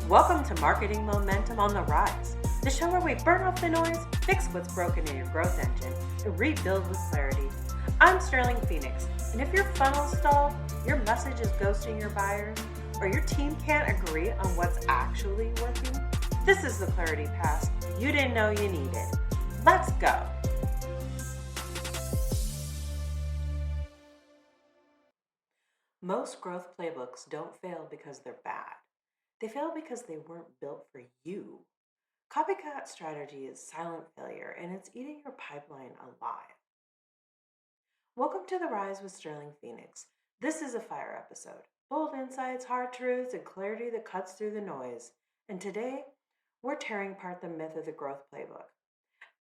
Welcome to Marketing Momentum on the Rise, the show where we burn off the noise, fix what's broken in your growth engine, and rebuild with clarity. I'm Sterling Phoenix, and if your funnel's stalled, your message is ghosting your buyers, or your team can't agree on what's actually working, this is the Clarity Pass you didn't know you needed. Let's go. Most growth playbooks don't fail because they're bad. They fail because they weren't built for you. Copycat strategy is silent failure, and it's eating your pipeline alive. Welcome to The Rise with Sterling Phoenix. This is a fire episode. Bold insights, hard truths, and clarity that cuts through the noise. And today, we're tearing apart the myth of the growth playbook.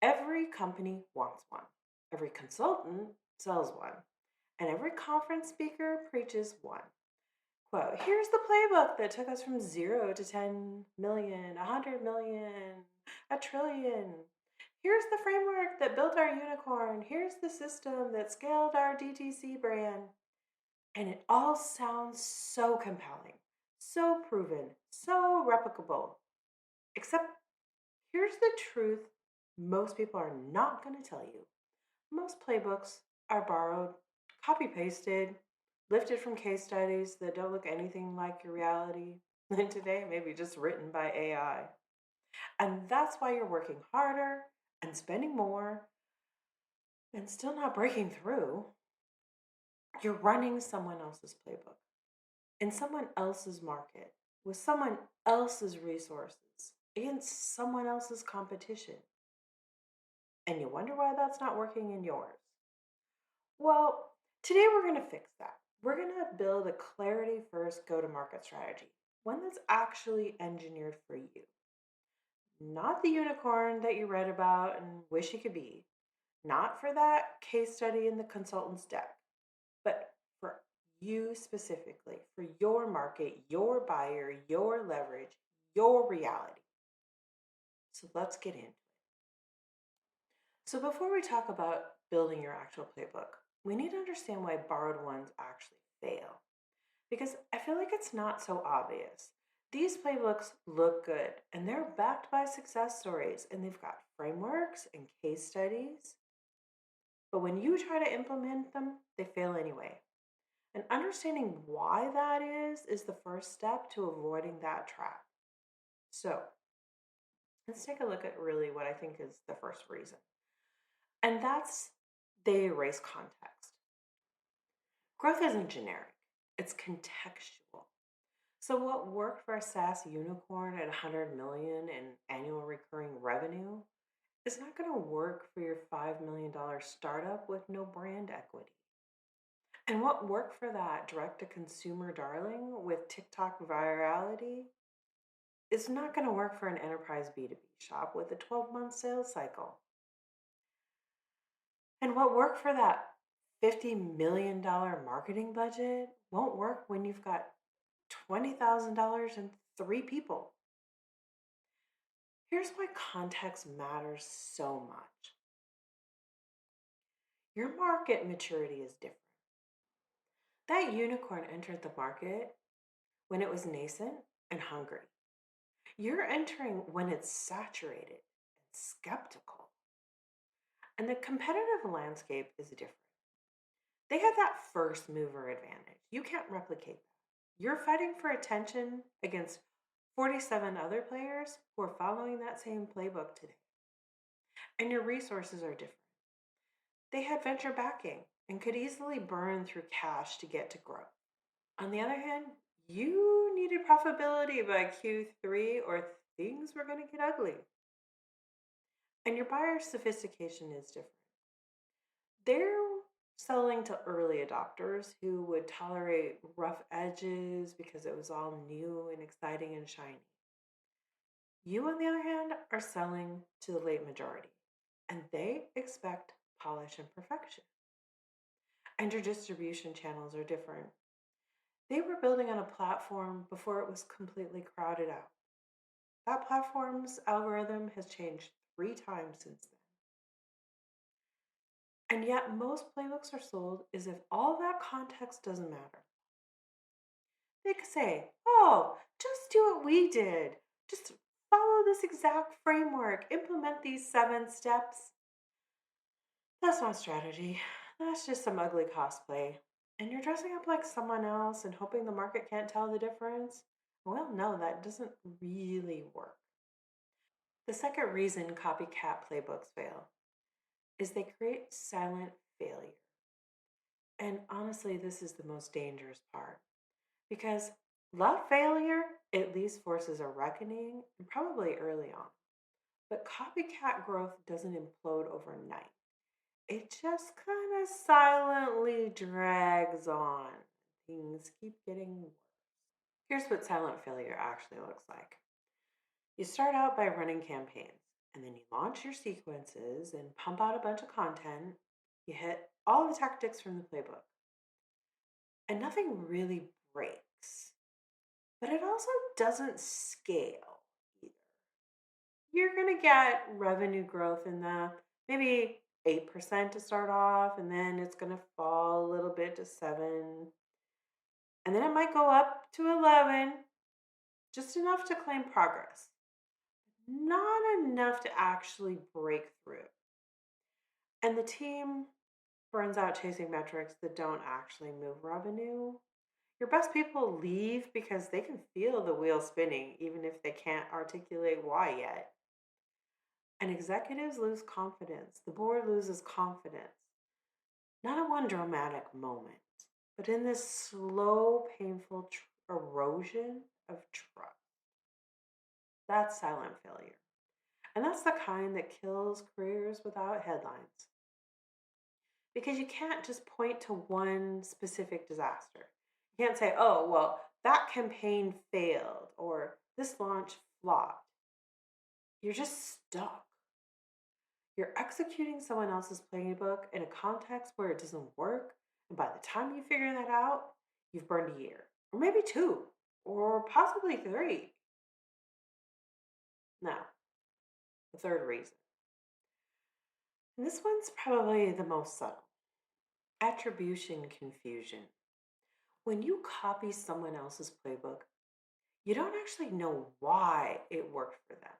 Every company wants one. Every consultant sells one. And every conference speaker preaches one. Quote, here's the playbook that took us from 0 to 10 million, 100 million, a trillion. Here's the framework that built our unicorn. Here's the system that scaled our DTC brand. And it all sounds so compelling, so proven, so replicable. Except here's the truth most people are not going to tell you. Most playbooks are borrowed, copy-pasted, lifted from case studies that don't look anything like your reality. And today, maybe just written by AI. And that's why you're working harder and spending more and still not breaking through. You're running someone else's playbook in someone else's market with someone else's resources against someone else's competition. And you wonder why that's not working in yours. Well, today we're going to fix that. We're going to build a clarity first go-to-market strategy, one that's actually engineered for you. Not the unicorn that you read about and wish you could be. Not for that case study in the consultant's deck, but for you specifically, for your market, your buyer, your leverage, your reality. So let's get into it. So before we talk about building your actual playbook, we need to understand why borrowed ones actually fail. Because I feel like it's not so obvious. These playbooks look good and they're backed by success stories and they've got frameworks and case studies. But when you try to implement them, they fail anyway. And understanding why that is the first step to avoiding that trap. So let's take a look at really what I think is the first reason. And that's they erase context. Growth isn't generic, it's contextual. So what worked for a SaaS unicorn at 100 million in annual recurring revenue is not going to work for your $5 million startup with no brand equity. And what worked for that direct-to-consumer darling with TikTok virality is not going to work for an enterprise B2B shop with a 12-month sales cycle. And what worked for that $50 million marketing budget won't work when you've got $20,000 and 3 people. Here's why context matters so much. Your market maturity is different. That unicorn entered the market when it was nascent and hungry. You're entering when it's saturated and skeptical. And the competitive landscape is different. They have that first mover advantage. You can't replicate that. You're fighting for attention against 47 other players who are following that same playbook today. And your resources are different. They had venture backing and could easily burn through cash to get to growth. On the other hand, you needed profitability by Q3 or things were going to get ugly. And your buyer's sophistication is different. They're selling to early adopters who would tolerate rough edges because it was all new and exciting and shiny. You, on the other hand, are selling to the late majority, and they expect polish and perfection. And your distribution channels are different. They were building on a platform before it was completely crowded out. That platform's algorithm has changed 3 times since then. And yet most playbooks are sold as if all that context doesn't matter. They could say, oh, just do what we did. Just follow this exact framework, implement these 7 steps. That's not strategy. That's just some ugly cosplay. And you're dressing up like someone else and hoping the market can't tell the difference. Well, no, that doesn't really work. The second reason copycat playbooks fail is they create silent failure. And honestly, this is the most dangerous part because love failure at least forces a reckoning, and probably early on. But copycat growth doesn't implode overnight. It just kind of silently drags on. Things keep getting worse. Here's what silent failure actually looks like. You start out by running campaigns, and then you launch your sequences and pump out a bunch of content. You hit all the tactics from the playbook, and nothing really breaks. But it also doesn't scale either. You're going to get revenue growth in the maybe 8% to start off, and then it's going to fall a little bit to 7, and then it might go up to 11, just enough to claim progress, not enough to actually break through. And the team burns out chasing metrics that don't actually move revenue. Your best people leave because they can feel the wheel spinning, even if they can't articulate why yet. And executives lose confidence. The board loses confidence. Not in one dramatic moment, but in this slow, painful erosion of trust. That's silent failure. And that's the kind that kills careers without headlines. Because you can't just point to one specific disaster. You can't say, oh, well, that campaign failed or this launch flopped. You're just stuck. You're executing someone else's playbook in a context where it doesn't work. And by the time you figure that out, you've burned a year, or maybe 2, or possibly 3. Now, the third reason. And this one's probably the most subtle: attribution confusion. When you copy someone else's playbook, you don't actually know why it worked for them.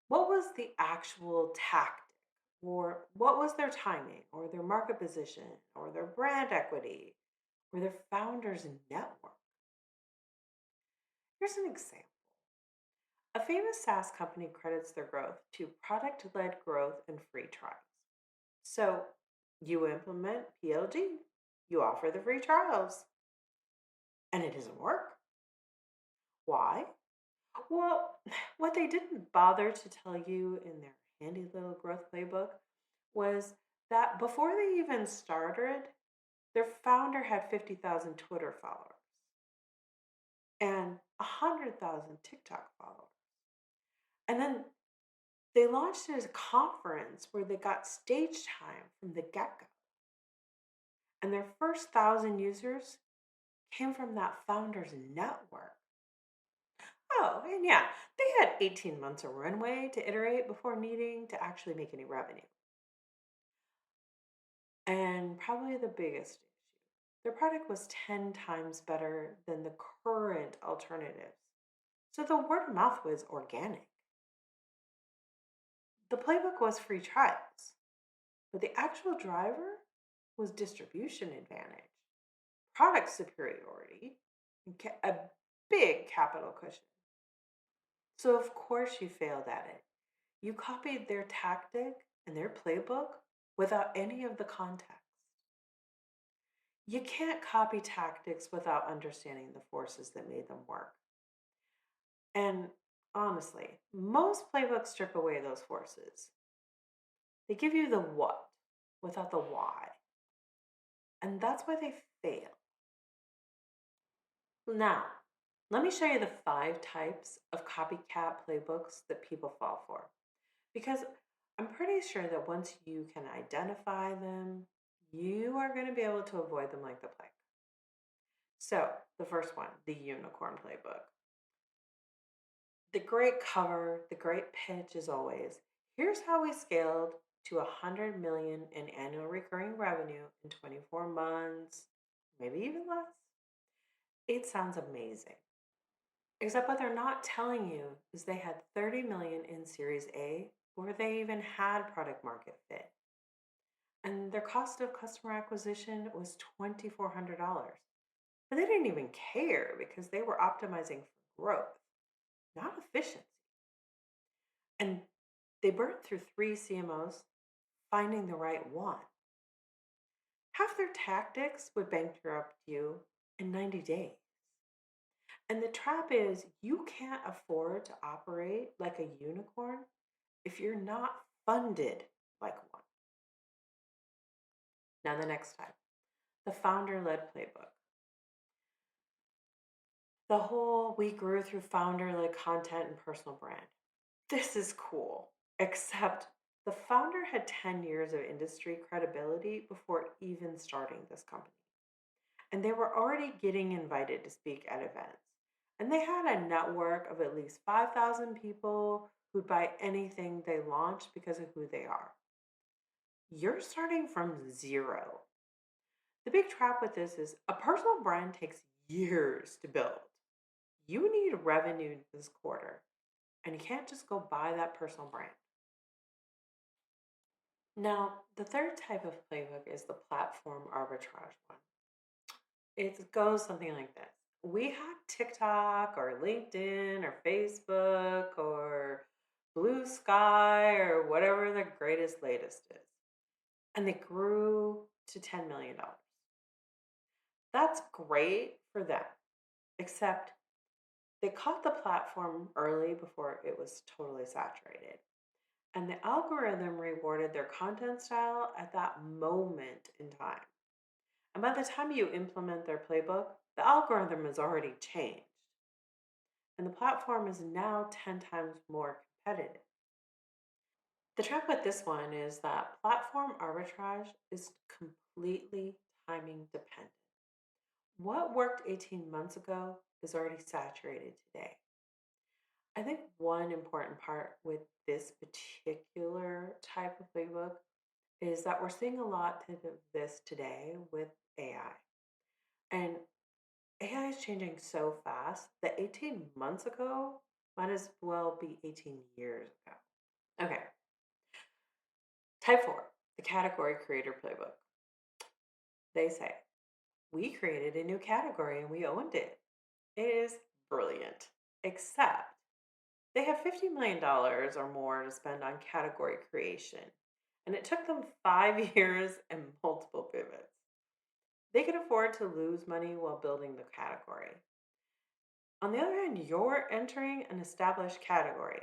What was the actual tactic? Or what was their timing, or their market position, or their brand equity, or their founder's network? Here's an example. A famous SaaS company credits their growth to product led growth and free trials. So you implement PLG, you offer the free trials, and it doesn't work. Why? Well, what they didn't bother to tell you in their handy little growth playbook was that before they even started, their founder had 50,000 Twitter followers and 100,000 TikTok followers. And then they launched it as a conference where they got stage time from the get go. And their first 1,000 users came from that founder's network. Oh, and yeah, they had 18 months of runway to iterate before needing to actually make any revenue. And probably the biggest issue, their product was 10 times better than the current alternatives. So the word of mouth was organic. The playbook was free trials, but the actual driver was distribution advantage, product superiority, and a big capital cushion. So, of course, you failed at it. You copied their tactic and their playbook without any of the context. You can't copy tactics without understanding the forces that made them work. And honestly, most playbooks strip away those forces. They give you the what without the why. And that's why they fail. Now, let me show you the 5 types of copycat playbooks that people fall for. Because I'm pretty sure that once you can identify them, you are going to be able to avoid them like the plague. So, the first one, the unicorn playbook. The great cover, the great pitch is always, here's how we scaled to 100 million in annual recurring revenue in 24 months, maybe even less. It sounds amazing. Except what they're not telling you is they had 30 million in Series A before they even had product market fit. And their cost of customer acquisition was $2,400. But they didn't even care because they were optimizing for growth, not efficiency. And they burned through three CMOs finding the right one. Half their tactics would bankrupt you in 90 days. And the trap is you can't afford to operate like a unicorn if you're not funded like one. Now, the next time, the founder led playbook. The whole we grew through founder led content and personal brand. This is cool, except the founder had 10 years of industry credibility before even starting this company. And they were already getting invited to speak at events. And they had a network of at least 5,000 people who'd buy anything they launched because of who they are. You're starting from zero. The big trap with this is a personal brand takes years to build. You need revenue this quarter, and you can't just go buy that personal brand. Now, the third type of playbook is the platform arbitrage one. It goes something like this. We hacked TikTok or LinkedIn or Facebook or Blue Sky or whatever the greatest latest is. And they grew to $10 million. That's great for them, except they caught the platform early before it was totally saturated. And the algorithm rewarded their content style at that moment in time. And by the time you implement their playbook, the algorithm has already changed. And the platform is now 10 times more competitive. The trap with this one is that platform arbitrage is completely timing dependent. What worked 18 months ago is already saturated today. I think one important part with this particular type of playbook is that we're seeing a lot of this today with AI. And AI is changing so fast that 18 months ago might as well be 18 years ago. Okay, type 4, the category creator playbook. They say, we created a new category and we owned it. It is brilliant, except they have $50 million or more to spend on category creation, and it took them 5 years and multiple pivots. They can afford to lose money while building the category. On the other hand, you're entering an established category,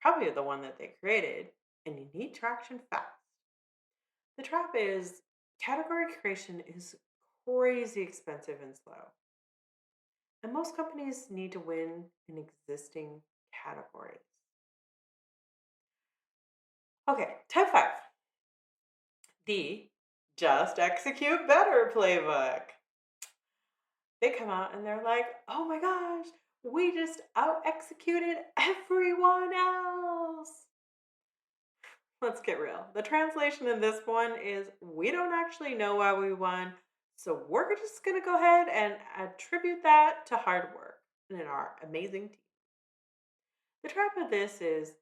probably the one that they created, and you need traction fast. The trap is category creation is crazy expensive and slow. And most companies need to win in existing categories. Okay, type 5, the just execute better playbook. They come out and they're like, oh my gosh, we just out executed everyone else. Let's get real. The translation in this one is we don't actually know why we won, so we're just going to go ahead and attribute that to hard work and in our amazing team. The trap of this is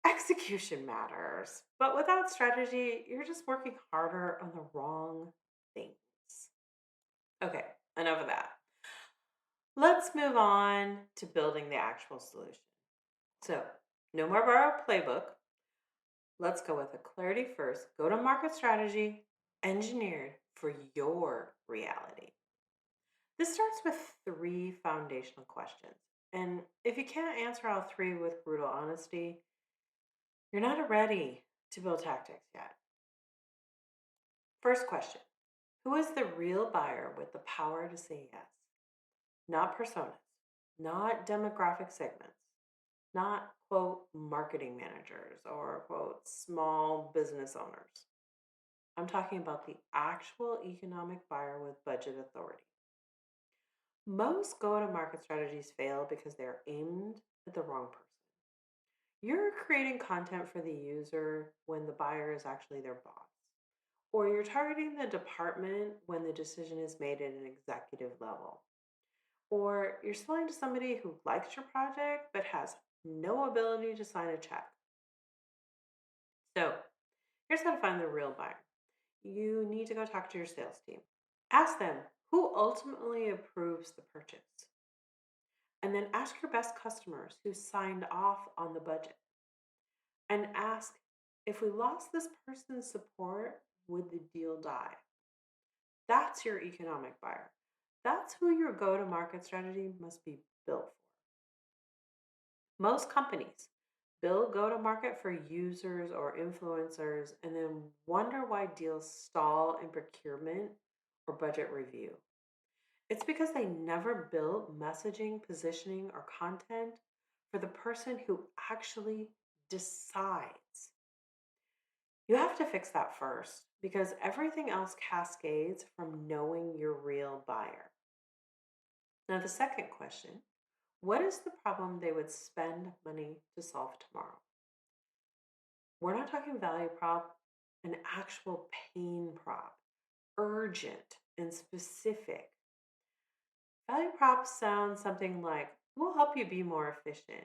execution matters, but without strategy, you're just working harder on the wrong things. Okay, enough of that. Let's move on to building the actual solution. So, no more borrowed playbook. Let's go with a clarity first, go to market strategy engineered for your reality. This starts with 3 foundational questions. And if you can't answer all 3 with brutal honesty, you're not ready to build tactics yet. First question, who is the real buyer with the power to say yes? Not personas, not demographic segments, not, quote, marketing managers or, quote, small business owners. I'm talking about the actual economic buyer with budget authority. Most go-to-market strategies fail because they're aimed at the wrong person. You're creating content for the user when the buyer is actually their boss, or you're targeting the department when the decision is made at an executive level. Or you're selling to somebody who likes your project but has no ability to sign a check. So here's how to find the real buyer. You need to go talk to your sales team. Ask them who ultimately approves the purchase. And then ask your best customers who signed off on the budget. And ask, if we lost this person's support, would the deal die? That's your economic buyer. That's who your go to market strategy must be built for. Most companies build go to market for users or influencers and then wonder why deals stall in procurement or budget review. It's because they never built messaging, positioning, or content for the person who actually decides. You have to fix that first because everything else cascades from knowing your real buyer. Now, the second question, what is the problem they would spend money to solve tomorrow? We're not talking value prop, an actual pain prop, urgent and specific. Value props sound something like, we'll help you be more efficient,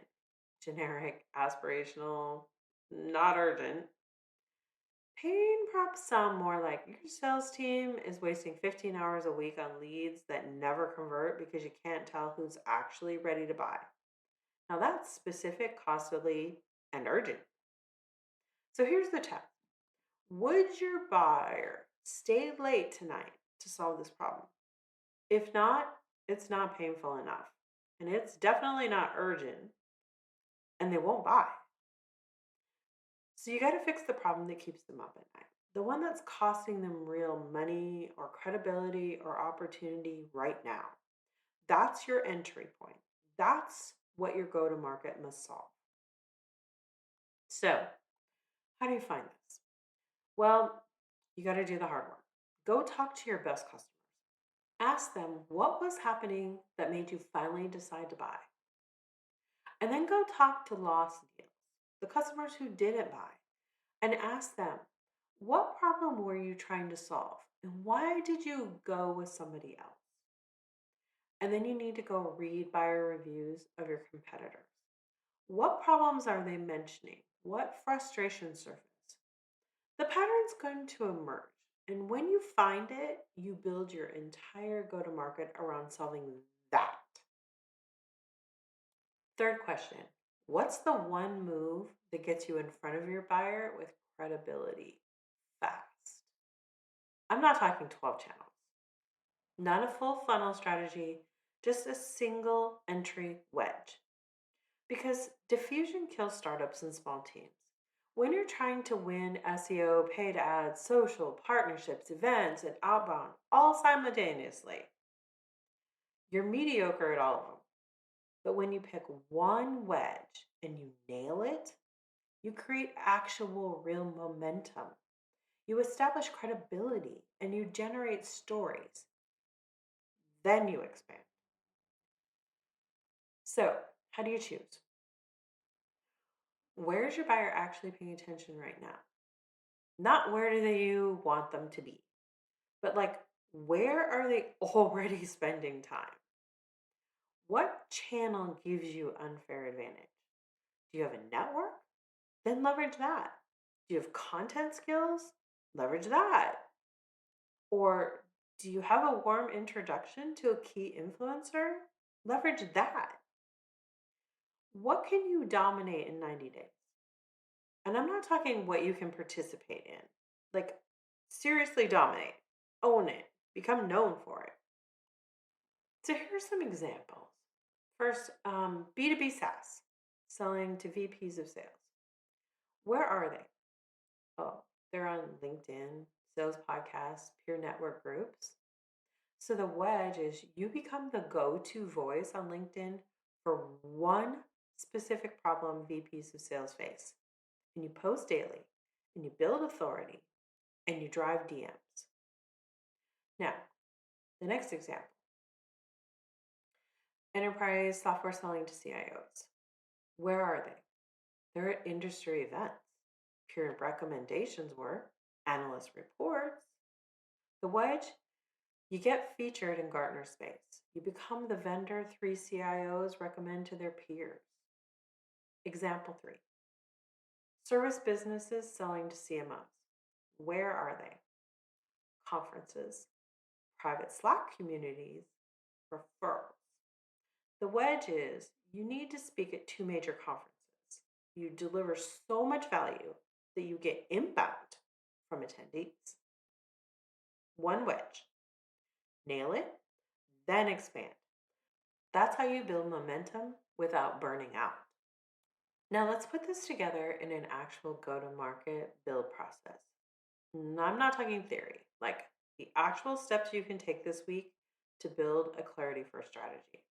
generic, aspirational, not urgent. Pain props sound more like your sales team is wasting 15 hours a week on leads that never convert because you can't tell who's actually ready to buy. Now that's specific, costly, and urgent. So here's the test. Would your buyer stay late tonight to solve this problem? If not, it's not painful enough. And it's definitely not urgent, and they won't buy. So you got to fix the problem that keeps them up at night. The one that's costing them real money or credibility or opportunity right now. That's your entry point. That's what your go to market must solve. So, how do you find this? Well, you got to do the hard work. Go talk to your best customers. Ask them what was happening that made you finally decide to buy. And then go talk to lost deals, the customers who didn't buy, and ask them, what problem were you trying to solve? And why did you go with somebody else? And then you need to go read buyer reviews of your competitors. What problems are they mentioning? What frustrations surface? The pattern's going to emerge. And when you find it, you build your entire go to market around solving that. Third question, what's the one move that gets you in front of your buyer with credibility fast? I'm not talking 12 channels, not a full funnel strategy, just a single entry wedge. Because diffusion kills startups and small teams. When you're trying to win SEO, paid ads, social, partnerships, events, and outbound all simultaneously, you're mediocre at all of them. But when you pick one wedge and you nail it, you create actual real momentum. You establish credibility and you generate stories. Then you expand. So, how do you choose? Where is your buyer actually paying attention right now? Not where do you want them to be, but like, where are they already spending time? What channel gives you unfair advantage? Do you have a network? Then leverage that. Do you have content skills? Leverage that. Or do you have a warm introduction to a key influencer? Leverage that. What can you dominate in 90 days? And I'm not talking what you can participate in. Like, seriously dominate, own it, become known for it. So here's some examples. First, B2B SaaS, selling to VPs of sales. Where are they? Oh, they're on LinkedIn, sales podcasts, peer network groups. So the wedge is you become the go-to voice on LinkedIn for one specific problem VPs of sales face. And you post daily, and you build authority, and you drive DMs. Now, the next example, enterprise software selling to CIOs. Where are they? They're at industry events. Peer recommendations were analyst reports. The wedge, You get featured in Gartner Space. You become the vendor 3 CIOs recommend to their peers. Example 3, service businesses selling to CMOs. Where are they? Conferences, private Slack communities, referrals. The wedge is you need to speak at 2 major conferences. You deliver so much value that you get inbound from attendees. One wedge. Nail it, then expand. That's how you build momentum without burning out. Now let's put this together in an actual go-to-market build process. I'm not talking theory, like the actual steps you can take this week to build a clarity first strategy.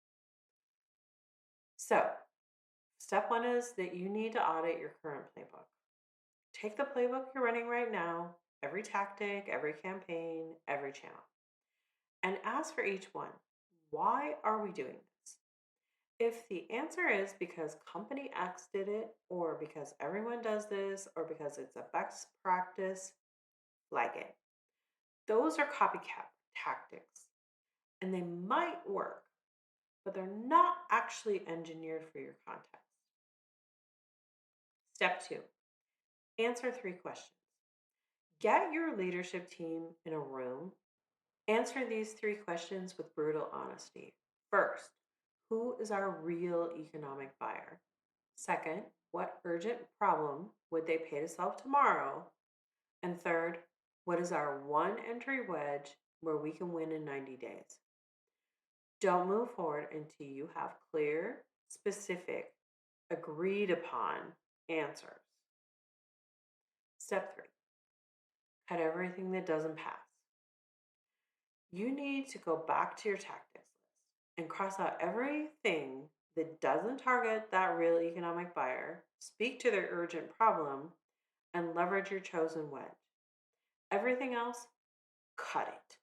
So, step 1 is that you need to audit your current playbook. Take the playbook you're running right now, every tactic, every campaign, every channel, and ask for each one, why are we doing this? If the answer is because company X did it, or because everyone does this, or because it's a best practice, flag it. Those are copycat tactics, and they might work, but they're not actually engineered for your context. Step 2, answer 3 questions. Get your leadership team in a room. Answer these 3 questions with brutal honesty. First, who is our real economic buyer? Second, what urgent problem would they pay to solve tomorrow? And third, what is our one entry wedge where we can win in 90 days? Don't move forward until you have clear, specific, agreed upon answers. Step 3, cut everything that doesn't pass. You need to go back to your tactics list and cross out everything that doesn't target that real economic buyer, speak to their urgent problem, and leverage your chosen wedge. Everything else, cut it.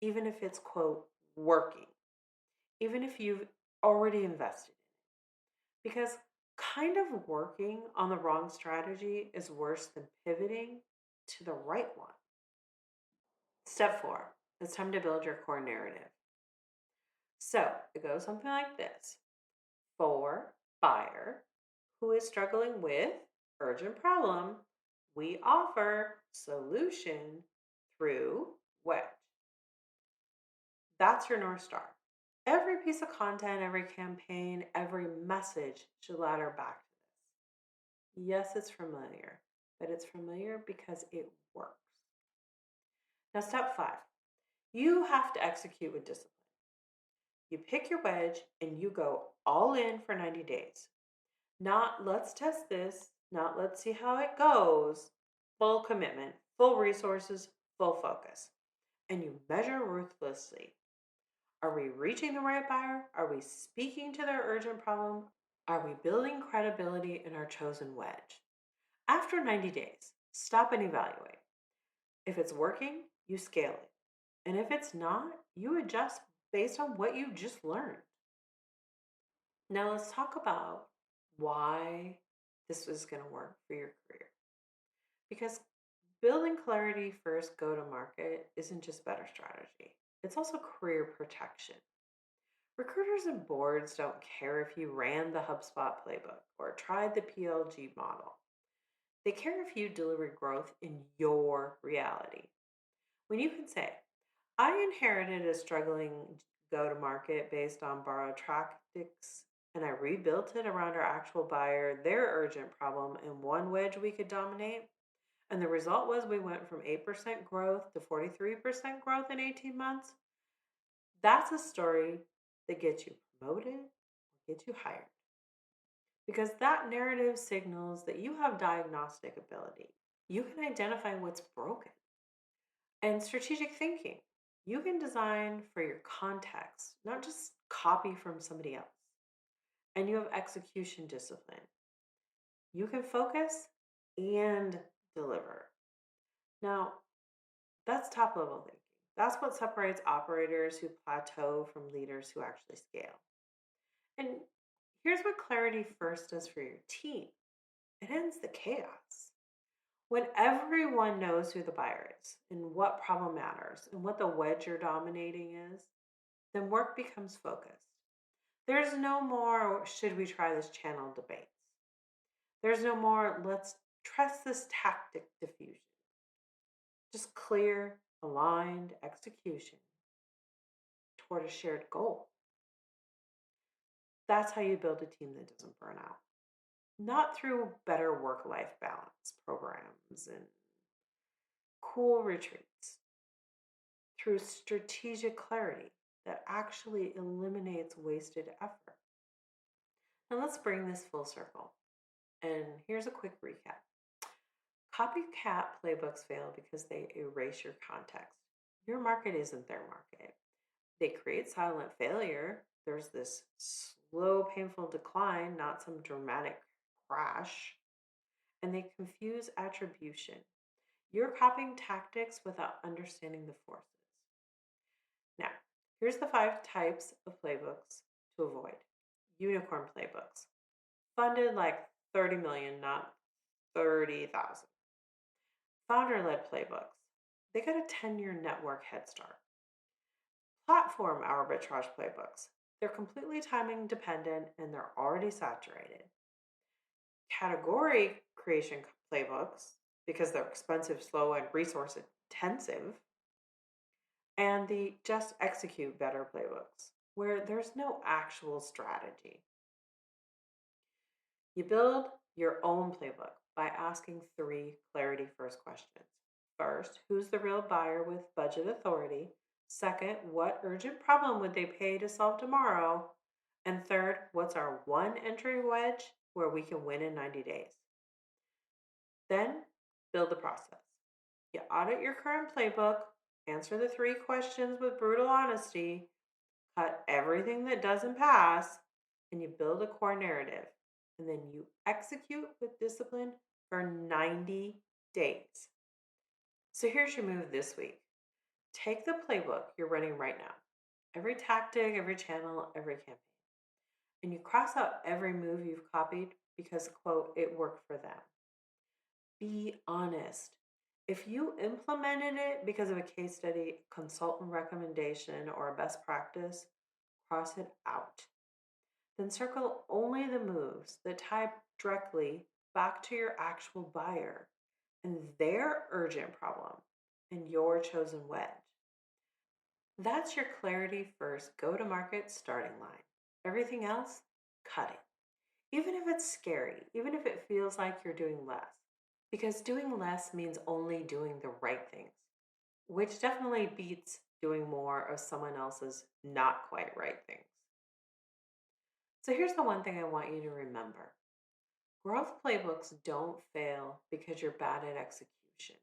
Even if it's, quote, working. Even if you've already invested in it. Because kind of working on the wrong strategy is worse than pivoting to the right one. Step 4, it's time to build your core narrative. So it goes something like this. For buyer who is struggling with urgent problem, we offer solution through wedge. That's your North Star. Every piece of content, every campaign, every message should ladder back to this. Yes, it's familiar, but it's familiar because it works. Now, step 5, you have to execute with discipline. You pick your wedge and you go all in for 90 days. Not let's test this, not let's see how it goes. Full commitment, full resources, full focus. And you measure ruthlessly. Are we reaching the right buyer? Are we speaking to their urgent problem? Are we building credibility in our chosen wedge? After 90 days, stop and evaluate. If it's working, you scale it. And if it's not, you adjust based on what you just learned. Now let's talk about why this is going to work for your career. Because building clarity first go to market isn't just better strategy, it's also career protection. Recruiters and boards don't care if you ran the HubSpot playbook or tried the PLG model. They care if you deliver growth in your reality. When you can say, I inherited a struggling go to market based on borrowed tactics, and I rebuilt it around our actual buyer, their urgent problem, and one wedge we could dominate. And the result was we went from 8% growth to 43% growth in 18 months. That's a story that gets you promoted or gets you hired. Because that narrative signals that you have diagnostic ability. You can identify what's broken. And strategic thinking. You can design for your context, not just copy from somebody else. And you have execution discipline. You can focus and deliver. Now, that's top level thinking. That's what separates operators who plateau from leaders who actually scale. And here's what clarity first does for your team. It ends the chaos. When everyone knows who the buyer is and what problem matters and what the wedge you're dominating is, then work becomes focused. There's no more, should we try this channel debates. There's no more, let's trust this tactic diffusion. Just clear, aligned execution toward a shared goal. That's how you build a team that doesn't burn out. Not through better work-life balance programs and cool retreats, through strategic clarity that actually eliminates wasted effort. Now let's bring this full circle. And here's a quick recap. Copycat playbooks fail because they erase your context. Your market isn't their market. They create silent failure. There's this slow, painful decline, not some dramatic crash. And they confuse attribution. You're copying tactics without understanding the forces. Now, here's the 5 types of playbooks to avoid. Unicorn playbooks. Funded like 30 million, not 30,000. Founder-led playbooks. They got a 10-year network head start. Platform arbitrage playbooks. They're completely timing dependent and they're already saturated. Category creation playbooks, because they're expensive, slow, and resource intensive. And the just execute better playbooks, where there's no actual strategy. You build your own playbook by asking 3 clarity first questions. First, who's the real buyer with budget authority? Second, what urgent problem would they pay to solve tomorrow? And third, what's our one entry wedge where we can win in 90 days? Then build the process. You audit your current playbook, answer the 3 questions with brutal honesty, cut everything that doesn't pass, and you build a core narrative. And then you execute with discipline for 90 days. So here's your move this week. Take the playbook you're running right now, every tactic, every channel, every campaign, and you cross out every move you've copied because, quote, it worked for them. Be honest. If you implemented it because of a case study, consultant recommendation, or a best practice, cross it out. Then circle only the moves that tie directly back to your actual buyer and their urgent problem and your chosen wedge. That's your clarity first go-to-market starting line. Everything else, cut it. Even if it's scary, even if it feels like you're doing less. Because doing less means only doing the right things, which definitely beats doing more of someone else's not quite right things. So here's the one thing I want you to remember. Growth playbooks don't fail because you're bad at execution.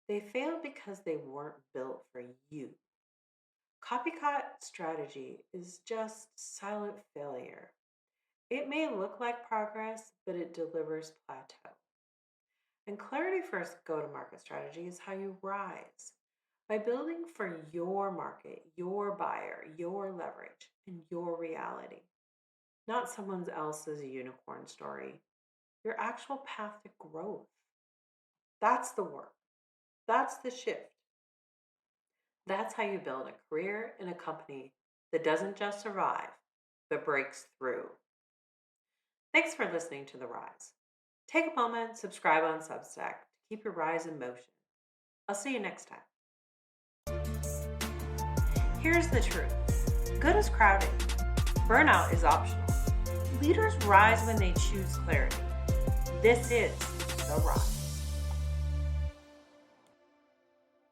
They fail because they weren't built for you. Copycat strategy is just silent failure. It may look like progress, but it delivers plateau. And clarity first go-to-market strategy is how you rise. By building for your market, your buyer, your leverage, and your reality. Not someone else's unicorn story. Your actual path to growth. That's the work. That's the shift. That's how you build a career in a company that doesn't just survive, but breaks through. Thanks for listening to The Rise. Take a moment, subscribe on Substack to keep your rise in motion. I'll see you next time. Here's the truth. Good is crowded. Burnout is optional. Leaders rise when they choose clarity. This is The Rise.